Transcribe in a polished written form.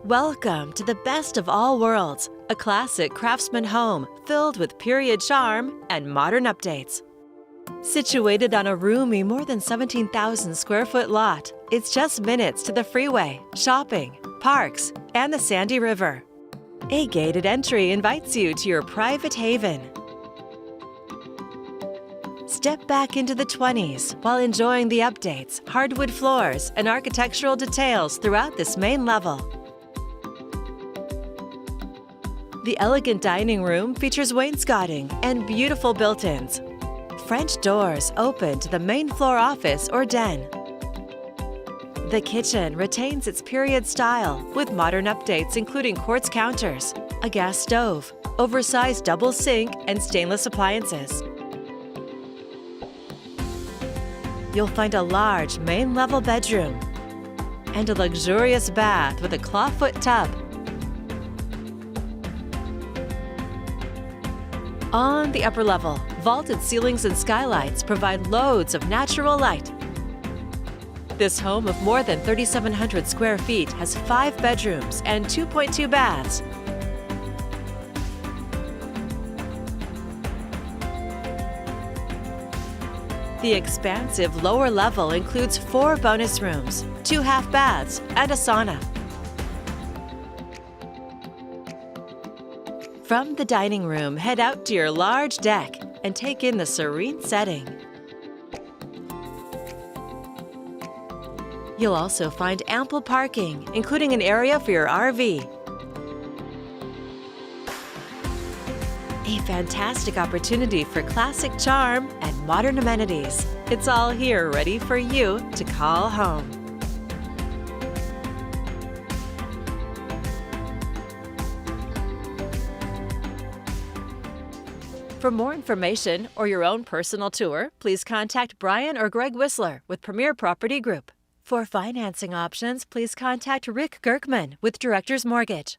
Welcome to the best of all worlds, a classic Craftsman home filled with period charm and modern updates. Situated on a roomy more than 17,000 square foot lot, it's just minutes to the freeway, shopping, parks, and the Sandy River. A gated entry invites you to your private haven. Step back into the 20s while enjoying the updates, hardwood floors, and architectural details throughout this main level. The elegant dining room features wainscoting and beautiful built-ins. French doors open to the main floor office or den. The kitchen retains its period style with modern updates including quartz counters, a gas stove, oversized double sink, and stainless appliances. You'll find a large main-level bedroom and a luxurious bath with a clawfoot tub. On the upper level, vaulted ceilings and skylights provide loads of natural light. This home of more than 3,700 square feet has 5 bedrooms and 2.2 baths. The expansive lower level includes 4 bonus rooms, 2 half baths, and a sauna. From the dining room, head out to your large deck and take in the serene setting. You'll also find ample parking, including an area for your RV. A fantastic opportunity for classic charm and modern amenities. It's all here ready for you to call home. For more information or your own personal tour, please contact Brian or Greg Whistler with Premier Property Group. For financing options, please contact Rick Gerkman with Directors Mortgage.